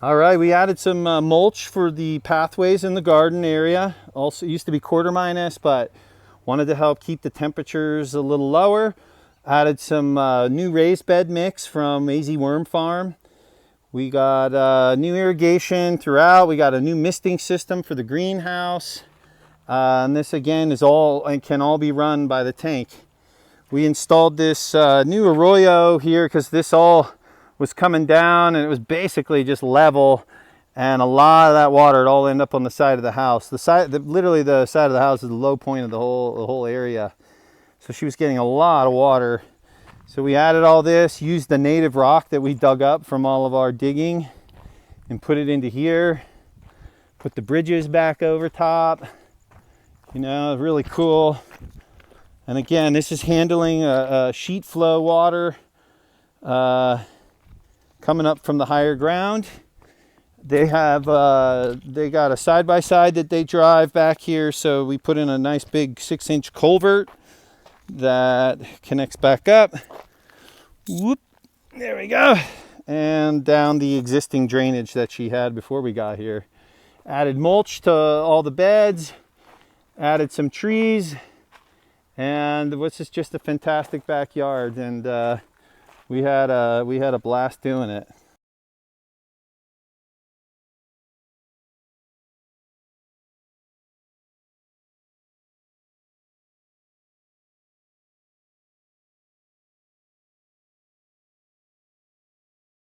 All right, we added some mulch for the pathways in the garden area. Also, it used to be quarter minus, but wanted to help keep the temperatures a little lower. Added some new raised bed mix from AZ Worm Farm. We got new irrigation throughout. We got a new misting system for the greenhouse. And this again is all and can all be run by the tank. We installed this new arroyo here because this all was coming down and it was basically just level, and a lot of that water would all end up on the side of the house. Literally the side of the house is the low point of the whole area. So she was getting a lot of water. So we added all this, used the native rock that we dug up from all of our digging and put it into here. Put the bridges back over top. You know, really cool. And again, this is handling a sheet flow water coming up from the higher ground. They got a side-by-side that they drive back here, so we put in a nice big 6-inch culvert that connects back up. Whoop, there we go. And down the existing drainage that she had before we got here. Added mulch to all the beds, added some trees, and this is just a fantastic backyard, and we had a blast doing it.